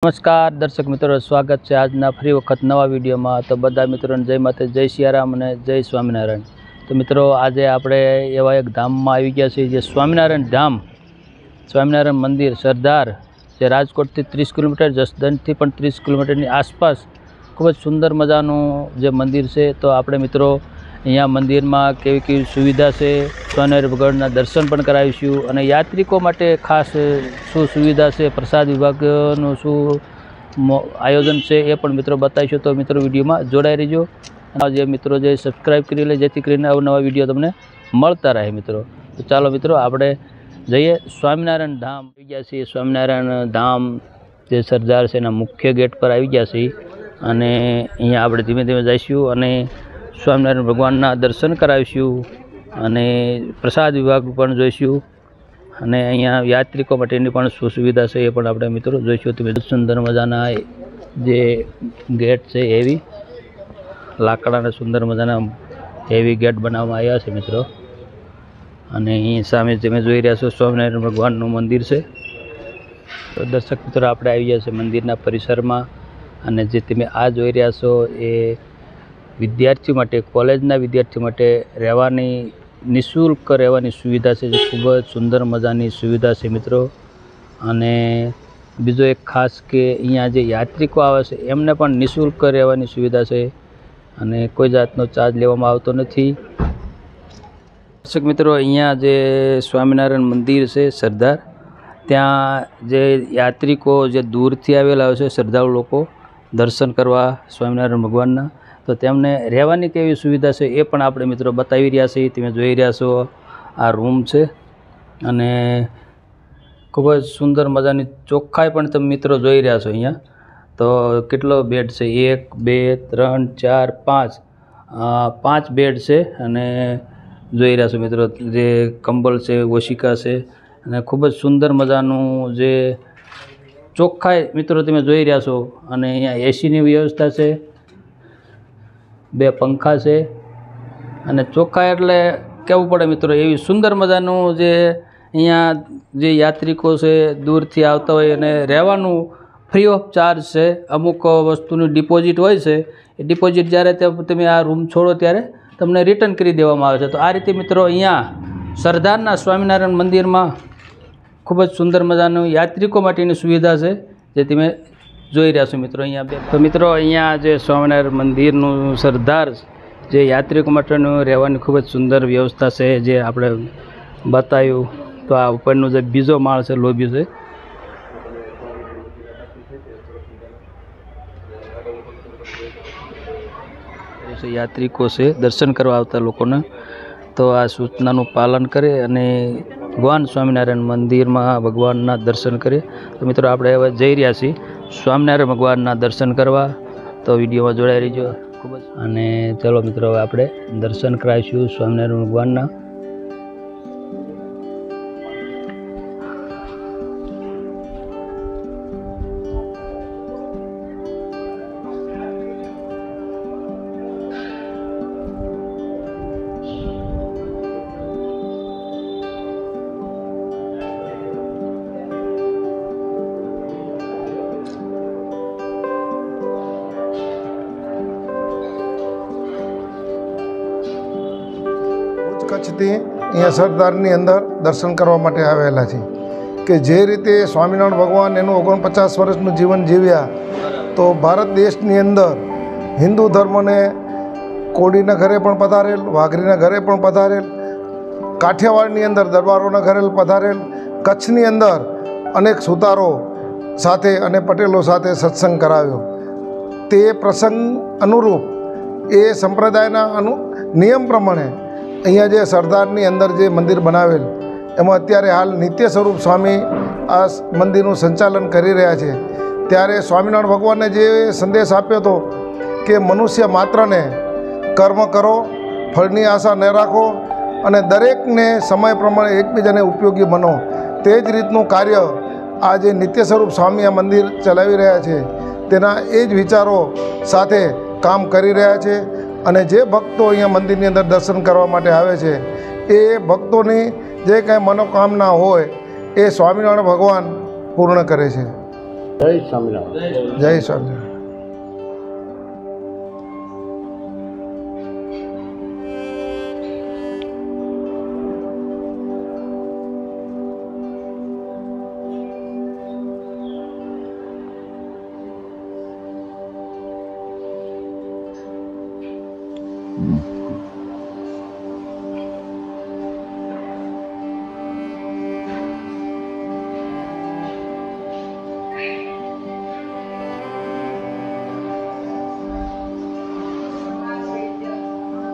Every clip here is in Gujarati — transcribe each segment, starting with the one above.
नमस्कार दर्शक मित्रों, स्वागत है आजना फरी वखत नवा वीडियो में। तो बधा मित्रों जय माता, जय सियाराम और जय स्वामीनारायण। तो मित्रों आज आपणे एवा एक धाम में आई गया छे जे स्वामीनारायण धाम, स्वामीनारायण मंदिर सरदार, जे राजकोट थी 30 किलोमीटर, जसदन थी पण 30 किलोमीटर आसपास खूब सुंदर मजानु जे मंदिर है। तो आपणे मित्रों अहींया मंदिर में केवी केवी सुविधा है, स्वामीनारायण भगवानना दर्शन पण करावीशुं अने यात्रिकों माटे खास शू सुविधा है, प्रसाद विभागनुं शू आयोजन है ए पण मित्रों बतावीशुं। तो मित्रों विडियो में जोड़ाई रहीजो। जे मित्रों जे सब्सक्राइब करी ले जेथी करीने अवनवा विडियो तमने मळता रहे मित्रों। तो चालो मित्रों आपणे जईए स्वामीनारायण धाम। आई गया छे स्वामीनारायण धाम जे सरदार है एना मुख्य गेट पर आई गया छे अने अहींया आपणे धीमे धीमे जईशुं अने स्वामीनारायण भगवानना दर्शन करावीशुं अने प्रसाद विभाग पण जोईशुं अने अहींया यात्रिकों माटेनी पण शुं सुविधा छे ए पण आपणे मित्रों जोईशुं। तो सुंदर मजाना जे गेट छे हेवी लाकडाना सुंदर मजाना हेवी गेट बनाववामां आव्या छे मित्रों। अने अहीं सामे तमे जोई रह्या छो स्वामीनारायण भगवाननुं मंदिर छे। तो दर्शक मित्रों आपणे આવી ગયા છે મંદિરના પરિસરમાં અને જે તમે આ જોઈ રહ્યા છો એ विद्यार्थी माटे, कॉलेजना विद्यार्थी माटे રહેવાની निःशुल्क રહેવાની सुविधा है, जो खूब सुंदर मजानी सुविधा है मित्रों। अने बीजो एक खास के अहींया जे यात्रिको आवे छे एमने पण निःशुल्क રહેવાની सुविधा है अने कोई जातनो चार्ज लेवामां आवतो नथी। दर्शक मित्रों अहींया जे स्वामीनारायण मंदिर है सरदार, त्यां जे यात्रिको जे दूरथी आवेला होय छे श्रद्धाळु लोको दर्शन करवा स्वामीनारायण भगवानना, तो तेमने રહેવાની केवी सुविधा है ए पण आपणे मित्रों बतावी रह्या छे। तमे जोई रह्या छो आ रूम है अने खूब सुंदर मजानी चोख्खाई पण तमे मित्रों जोई रह्या छो। अहींया तो केटलो बेड है, 1 2 3 4 5 5 बेड है अने जोई रह्या छो मित्रों जे कंबल है, ओशिका है अने खूब सुंदर मजानु जे चोख्खाई मित्रों तमे जोई रह्या छो। अने अहींया एसी नी व्यवस्था है, 2 पंखा है अने चोख्खा एटले कहेवुं पड़े मित्रों एवी सुंदर मजानु जे अहींया जे यात्रिको से दूरथी आवता होय अने रहेवानुं फ्री ऑफ चार्ज है। अमुक वस्तुनी डिपोजिट होय छे, ए डिपोजिट ज्यारे तमे आ रूम छोड़ो त्यारे तमने रिटर्न करी देवामां आवे छे। तो आ रीते मित्रों अहींया सरदारना स्वामीनारायण मंदिर में खूब सुंदर मजानु यात्रिको माटेनी सुविधा है जे तमे जोई रह्या छो मित्रों। अहींया तो मित्रों अहींया जे स्वामीनारायण मंदिरनुं सरदार जे यात्रिको माटेनुं રહેવાની खूब सुंदर व्यवस्था है जे आपणे बताव्युं। तो आ उपरनो जे बीजो माळ छे लोबी छे यात्रिको से दर्शन करवा आवता लोकोने तो आ सूचनानुं पालन करे अने भगवान स्वामीनारायण मंदिर में भगवानना दर्शन करे। तो मित्रों आपणे हवे जई रह्या छीए स्वामीनारायण भगवानना दर्शन करवा। तो विडियो में जोड़ाई रहीजो खूब अने चलो मित्रों हवे आपणे दर्शन करावीशुं स्वामीनारायण भगवानना। कच्छथी अहींया सरदारनी अंदर दर्शन करवा माटे आवेला छे के जे रीते स्वामीनारायण भगवान एनु 49 वर्षनुं जीवन जीव्या तो भारत देशनी अंदर हिंदू धर्मने कोडीना घरे पण पधारेल, वाघरीना घरे पण पधारेल, काठियावाड़नी अंदर दरबारोना घरे पधारेल, कच्छनी अंदर अनेक सुतारो साथे अने पटेलो साथे सत्संग कराव्यो। ते प्रसंग अनुरूप ए संप्रदायना नियम प्रमाणे अहींया जे सरदारनी अंदर जे मंदिर बनावेल एमां अत्यारे हाल नित्य स्वरूप स्वामी आ मंदिरनुं संचालन करी रह्या छे। त्यारे स्वामीनारायण भगवाने जे संदेश आप्यो तो कि मनुष्य मात्रने कर्म करो, फळनी आशा न राखो अने दरेकने समय प्रमाणे एकबीजाने उपयोगी बनो। ते ज रीतनुं कार्य आ जे नित्य स्वरूप स्वामी आ मंदिर चलावी रह्या छे तेना ए ज विचारो साथे काम करी रह्या छे। अने जे भक्तो अहींया मंदिरनी अंदर दर्शन करवा माटे आवे छे ए भक्तोनी जे कांई मनोकामना होय ए स्वामीनारायण भगवान पूर्ण करे छे। જય સ્વામિનારાયણ. જય સ્વામિનારાયણ.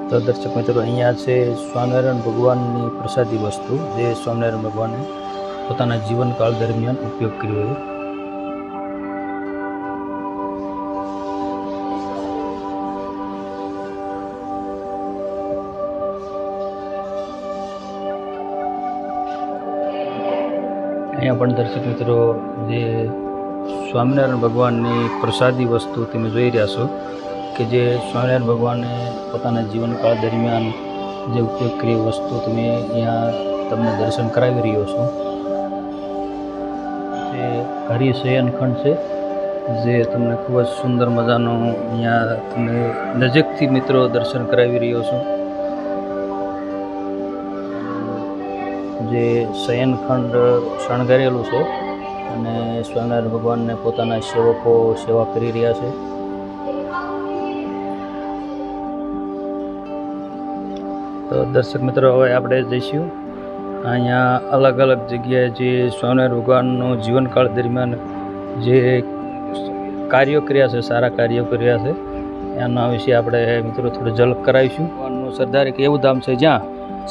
તો દર્શક મિત્રો, અહીંયા છે સ્વામિનારાયણ ભગવાનની પ્રસાદી વસ્તુ જે સ્વામિનારાયણ ભગવાને પોતાના જીવનકાળ દરમિયાન ઉપયોગ કર્યો છે. અહીંયા પણ દર્શક મિત્રો જે સ્વામિનારાયણ ભગવાનની પ્રસાદી વસ્તુ તમે જોઈ રહ્યા છો કે જે સ્વામિનારાયણ ભગવાને પોતાના જીવનકાળ દરમિયાન જે ઉપયોગ કરી વસ્તુ તમે અહીંયા તમને દર્શન કરાવી રહ્યો છો. જે હરિશયન ખંડ છે જે તમને ખૂબ જ સુંદર મજાનો અહીંયા તમને નજીકથી મિત્રો દર્શન કરાવી રહ્યો છું. જે શયનખંડ શણગારેલું છે અને સ્વામિનારાયણ ભગવાનને પોતાના સેવકો સેવા કરી રહ્યા છે. તો દર્શક મિત્રો, હવે આપણે જઈશું અહીંયા અલગ અલગ જગ્યાએ જે સ્વામિનારાયણ ભગવાનનો જીવનકાળ દરમિયાન જે કાર્યો કર્યા છે, સારા કાર્યો કર્યા છે, એના વિશે આપણે મિત્રો થોડું ઝલક કરાવીશું. ભગવાનનું સરદાર એક એવું ધામ છે જ્યાં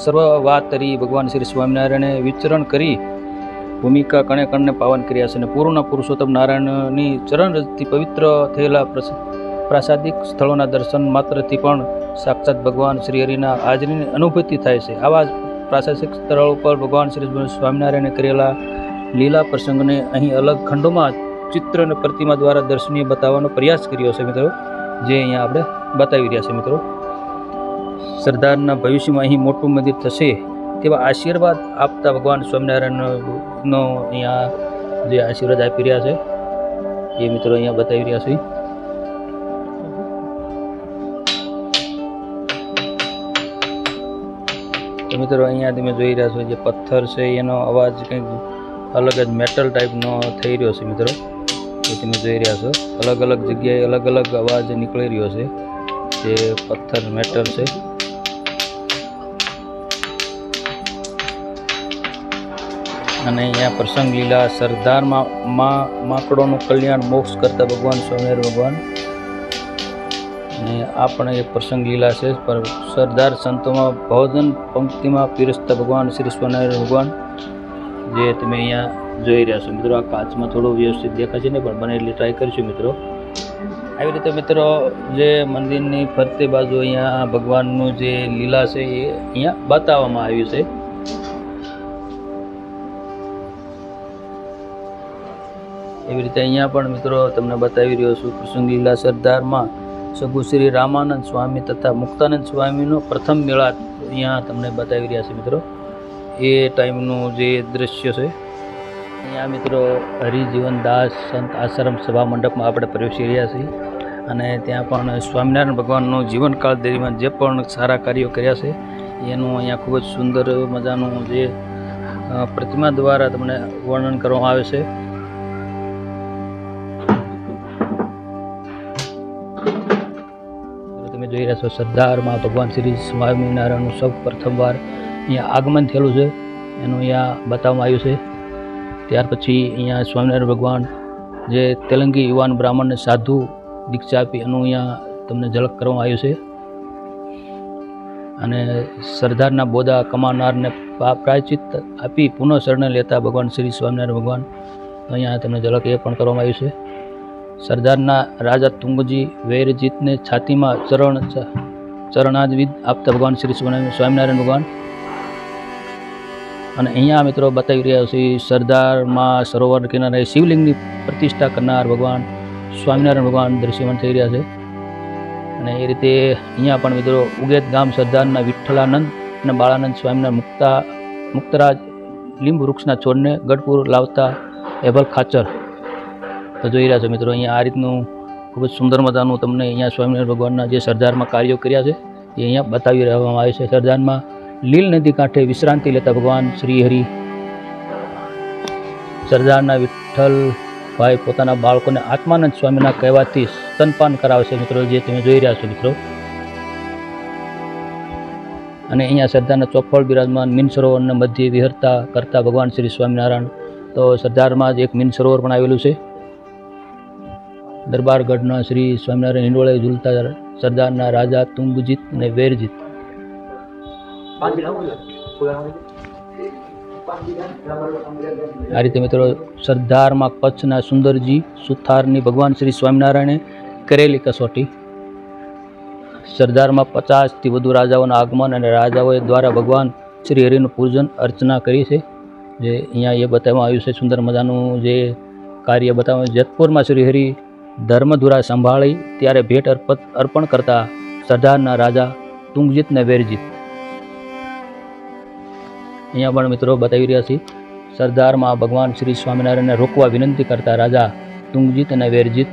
સર્વ વાત તરી ભગવાન શ્રી સ્વામિનારાયણે વિચરણ કરી ભૂમિકા કણે કણને પાવન કર્યા છે અને પૂર્ણ પુરુષોત્તમ નારાયણની ચરણરજથી પવિત્ર થયેલા પ્રાસાદિક સ્થળોના દર્શન માત્રથી પણ સાક્ષાત ભગવાન શ્રી હરિના હાજરીની અનુભૂતિ થાય છે. આવા પ્રાસાદિક સ્થળો ઉપર ભગવાન શ્રી સ્વામિનારાયણે કરેલા લીલા પ્રસંગને અહીં અલગ ખંડોમાં ચિત્ર અને પ્રતિમા દ્વારા દર્શનીય બતાવવાનો પ્રયાસ કર્યો છે મિત્રો, જે અહીંયા આપણે બતાવી રહ્યા છે મિત્રો. સરદારના ભવિષ્યમાં અહીં મોટું મંદિર થશે તેવા આશીર્વાદ આપતા ભગવાન સ્વામિનારાયણનો અહીંયા જે આશીર્વાદ આપી રહ્યા છે એ મિત્રો અહીંયા બતાવી રહ્યા છે. તો મિત્રો, અહીંયા તમે જોઈ રહ્યા છો જે પથ્થર છે એનો અવાજ કંઈક અલગ જ મેટલ ટાઈપનો થઈ રહ્યો છે મિત્રો, એ તમે જોઈ રહ્યા છો. અલગ અલગ જગ્યાએ અલગ અલગ અવાજ નીકળી રહ્યો છે. જે પથ્થર મેટલ છે. અને અહીંયા પ્રસંગ લીલા સરદારમાં માકડોનું કલ્યાણ મોક્ષ કરતા ભગવાન સ્વામિનારાયણ ભગવાન, અને આ પણ એક પ્રસંગ લીલા છે. પર સરદાર સંતોમાં ભોજન પંક્તિમાં પીરસતા ભગવાન શ્રી સ્વામિનારાયણ ભગવાન, જે તમે અહીંયા જોઈ રહ્યા છો મિત્રો. આ કાચમાં થોડું વ્યવસ્થિત દેખાશે ને, પણ બને એટલી ટ્રાય કરીશું મિત્રો. આવી રીતે મિત્રો જે મંદિરની ફરતે બાજુ અહીંયા ભગવાનનું જે લીલા છે એ અહીંયા બતાવવામાં આવ્યું છે. એવી રીતે અહીંયા પણ મિત્રો તમને બતાવી રહ્યો છું પ્રસંગ લીલા સરદારમાં સગુ શ્રી રામાનંદ સ્વામી તથા મુક્તાનંદ સ્વામીનો પ્રથમ મેળા અહીંયા તમને બતાવી રહ્યા છે મિત્રો. એ ટાઈમનું જે દૃશ્ય છે. અહીંયા મિત્રો હરિજીવનદાસ સંત આશ્રમ સભા મંડપમાં આપણે પ્રવેશી રહ્યા છીએ અને ત્યાં પણ સ્વામિનારાયણ ભગવાનનું જીવનકાળ દરમિયાન જે પણ સારા કાર્યો કર્યા છે એનું અહીંયા ખૂબ જ સુંદર મજાનું જે પ્રતિમા દ્વારા તમને વર્ણન કરવામાં આવે છે. તમે જોઈ રહ્યા છો સરદારમાં ભગવાન શ્રી સ્વામિનારાયણનું સૌ પ્રથમવાર અહીંયા આગમન થયેલું છે એનું અહીંયા બતાવવામાં આવ્યું છે. ત્યાર પછી અહીંયા સ્વામિનારાયણ ભગવાન જે તેલંગી યુવાન બ્રાહ્મણને સાધુ દીક્ષા આપી એનું અહીંયા તમને ઝલક કરવામાં આવ્યું છે. અને સરદારના બોદા કમાનારને પ્રાયચિત આપી પુનઃ શરણ લેતા ભગવાન શ્રી સ્વામિનારાયણ ભગવાન અહીંયા તમને ઝલક એ પણ કરવામાં આવ્યું છે. સરદારના રાજા તુંગજી વૈરજીતને છાતીમાં ચરણાદવિદ આપતા ભગવાન શ્રી સ્વામિનારાયણ ભગવાન. અને અહીંયા મિત્રો બતાવી રહ્યા છે સરદારમાં સરોવર કિનારે શિવલિંગની પ્રતિષ્ઠા કરનાર ભગવાન સ્વામિનારાયણ ભગવાન દૃશ્યમાન થઈ રહ્યા છે. અને એ રીતે અહીંયા પણ મિત્રો ઉગેત ગામ સરદારના વિઠ્ઠલાનંદ અને બાળાનંદ સ્વામીના મુક્તરાજ લીંબ વૃક્ષના છોડને ગઢપુર લાવતા એભલ ખાચર તો જોઈ રહ્યા છો મિત્રો, અહીંયા આ રીતનું ખૂબ જ સુંદર મજાનું તમને અહીંયા સ્વામિનારાયણ ભગવાનના જે સરદારમાં કાર્યો કર્યા છે એ અહીંયા બતાવી રહેવામાં આવે છે. સરદારમાં લીલ નદી કાંઠે વિશ્રાંતિ લેતા ભગવાન શ્રી હરિ સરદારના વિઠ્ઠલભાઈ પોતાના બાળકોને આત્માનંદ સ્વામીના કહેવાથી સ્તનપાન કરાવે છે મિત્રો, જે તમે જોઈ રહ્યા છો મિત્રો. અને અહીંયા સરદારના ચોફળ બિરાજમાન મીન સરોવરના મધ્યે વિહરતા કરતા ભગવાન શ્રી સ્વામિનારાયણ. તો સરદારમાં જ એક મીન સરોવર પણ આવેલું છે. દરબારગઢના શ્રી સ્વામિનારાયણ હિંડોળે ઝૂલતા સરદારના રાજા તુંગજીત અને વેરજીત. આ રીતે મિત્રો સરદારમાં કચ્છના સુંદરજી સુથારની ભગવાન શ્રી સ્વામિનારાયણે કરેલી કસોટી. સરદારમાં 50થી વધુ રાજાઓના આગમન અને રાજાઓએ દ્વારા ભગવાન શ્રી હરિનું પૂજન અર્ચના કરી છે, જે અહીંયા એ બતાવવામાં આવ્યું છે. સુંદર મજાનું જે કાર્ય બતાવવામાં. જેતપુરમાં શ્રી હરિ ધર્મધુરા સંભાળી ત્યારે ભેટ અર્પણ કરતા સરદારના રાજા તુંગજીત અને વેરજીત. અહીંયા પણ મિત્રો બતાવી રહ્યા છીએ. સરદારમાં ભગવાન શ્રી સ્વામિનારાયણને રોકવા વિનંતી કરતા રાજા તુંગજીત અને વેરજીત.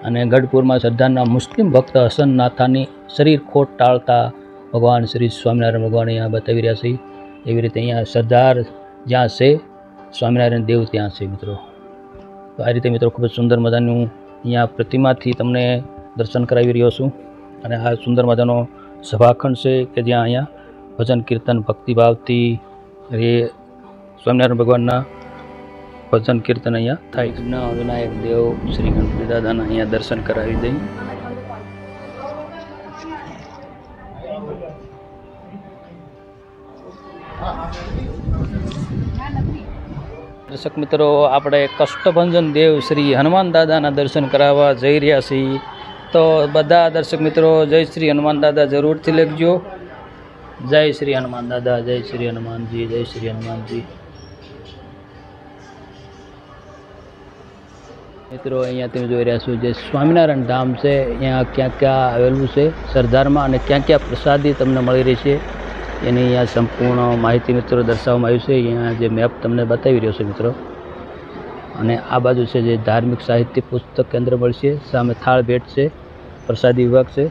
અને ગઢપુરમાં સરદારના મુસ્લિમ ભક્ત હસન નાથાની શરીર ખોટ ટાળતા ભગવાન શ્રી સ્વામિનારાયણ ભગવાન અહીંયા બતાવી રહ્યા છે. એવી રીતે અહીંયા સરદાર જ્યાં છે સ્વામિનારાયણ દેવ ત્યાં છે મિત્રો. તો આ રીતે મિત્રો ખૂબ જ સુંદર મજાનું અહીંયા પ્રતિમાથી તમને દર્શન કરાવી રહ્યો છું. અને આ સુંદર મજાનો સભાખંડ છે કે જ્યાં અહીંયા ભજન કીર્તન ભક્તિભાવથી એ સ્વામિનારાયણ ભગવાનના ભજન કીર્તન અહીંયા થાય. વિનાયક દેવ શ્રી ગણપતિ દાદાના અહીંયા દર્શન કરાવી દઈ. દર્શક મિત્રો, આપણે કષ્ટભંજન દેવ શ્રી હનુમાન દાદાના દર્શન કરાવવા જઈ રહ્યા છીએ. તો બધા દર્શક મિત્રો જય શ્રી હનુમાન દાદા જરૂરથી લખજો. જય શ્રી હનુમાન દાદા, જય શ્રી હનુમાનજી, જય શ્રી હનુમાનજી. મિત્રો અહીંયા તમે જોઈ રહ્યા છો જે સ્વામિનારાયણ ધામ છે, અહીંયા ક્યાં ક્યાં આવેલું છે સરદારમાં અને ક્યાં ક્યાં પ્રસાદી તમને મળી રહી છે એની અહીંયા સંપૂર્ણ માહિતી મિત્રો દર્શાવવામાં આવી છે. અહીંયા જે મેપ તમને બતાવી રહ્યો છે મિત્રો. અને આ બાજુ છે જે ધાર્મિક સાહિત્ય પુસ્તક કેન્દ્ર મળશે, સામે થાળ ભેટ છે, પ્રસાદી વિભાગ છે.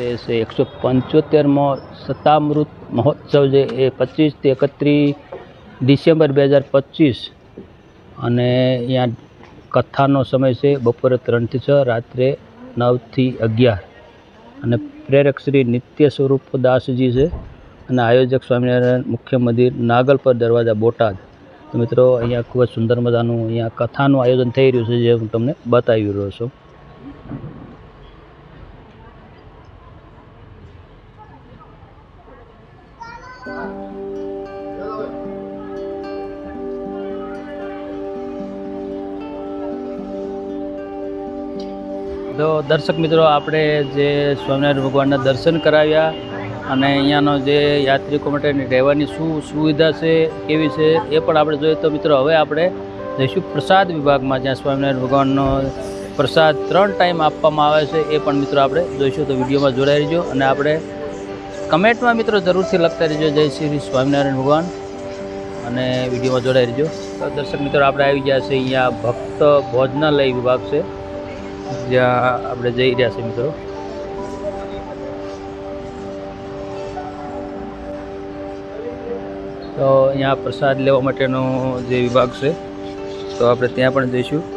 એ છે 175મો શતામૃત મહોત્સવ જે એ 25થી 31 ડિસેમ્બર 2025. અને અહીંયા કથાનો સમય છે બપોરે 3 થી 6, રાત્રે 9 થી 11. અને પ્રેરક શ્રી નિત્ય સ્વરૂપ દાસજી છે. અને આયોજક સ્વામિનારાયણ મુખ્ય મંદિર નાગલપર દરવાજા બોટાદ. તો મિત્રો અહીંયા ખૂબ જ સુંદર મજાનું અહીંયા કથાનું આયોજન થઈ રહ્યું છે, જે હું તમને બતાવી રહ્યો છું. તો દર્શક મિત્રો, આપણે જે સ્વામિનારાયણ ભગવાનના દર્શન કરાવ્યા અને અહીંયાનો જે યાત્રિકો માટે રહેવાની શું સુવિધા છે, કેવી છે એ પણ આપણે જોઈએ. તો મિત્રો હવે આપણે જઈશું પ્રસાદ વિભાગમાં, જ્યાં સ્વામિનારાયણ ભગવાનનો પ્રસાદ 3 ટાઈમ આપવામાં આવે છે, એ પણ મિત્રો આપણે જોઈશું. તો વિડીયોમાં જોડાઈ રહેજો અને આપણે કમેન્ટમાં મિત્રો જરૂરથી લખતા રહેજો જય શ્રી સ્વામિનારાયણ ભગવાન, અને વિડીયોમાં જોડાઈ રહેજો. તો દર્શક મિત્રો, આપણે આવી ગયા છે અહીંયા ભક્ત ભોજનાલય વિભાગ છે, જ્યાં આપણે જઈ રહ્યા છીએ મિત્રો. તો અહીંયા પ્રસાદ લેવા માટેનો જે વિભાગ છે, તો આપણે ત્યાં પણ જઈશું.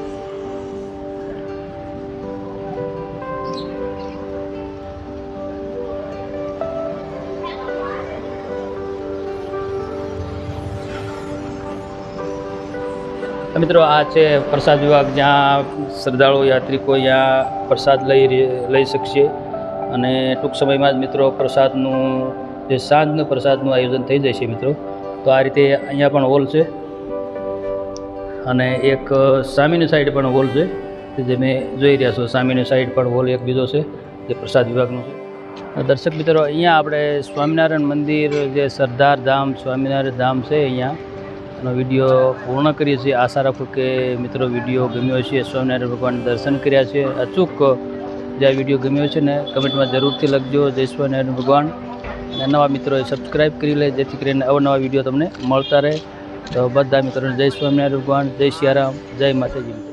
મિત્રો આ છે પ્રસાદ વિભાગ, જ્યાં શ્રદ્ધાળુ યાત્રિકો અહીંયા પ્રસાદ લઈ શકશે. અને ટૂંક સમયમાં જ મિત્રો પ્રસાદનું જે સાંજનું પ્રસાદનું આયોજન થઈ જશે મિત્રો. તો આ રીતે અહીંયા પણ હોલ છે અને એક સામેની સાઈડ પણ હોલ છે, જે મેં જોઈ રહ્યા છો. સામેની સાઈડ પણ હોલ એક બીજો છે જે પ્રસાદ વિભાગનો છે. દર્શક મિત્રો, અહીંયા આપણે સ્વામિનારાયણ મંદિર જે સરદાર ધામ સ્વામિનારાયણ ધામ છે અહીંયાનો વિડીયો પૂર્ણ કરીએ છીએ. આશા રાખું કે મિત્રો વિડીયો ગમ્યો છે. સ્વામિનારાયણ ભગવાનના દર્શન કર્યા છે અચૂક. જે આ વિડીયો ગમ્યો છે ને કમેન્ટમાં જરૂરથી લખજો જય સ્વામિનારાયણ ભગવાન. અને નવા મિત્રોએ સબસ્ક્રાઈબ કરી લે, જેથી કરીને અવનવા વિડીયો તમને મળતા રહે. તો બધા મિત્રોને જય સ્વામિનારાયણ ભગવાન, જય સિયારામ, જય માતાજી.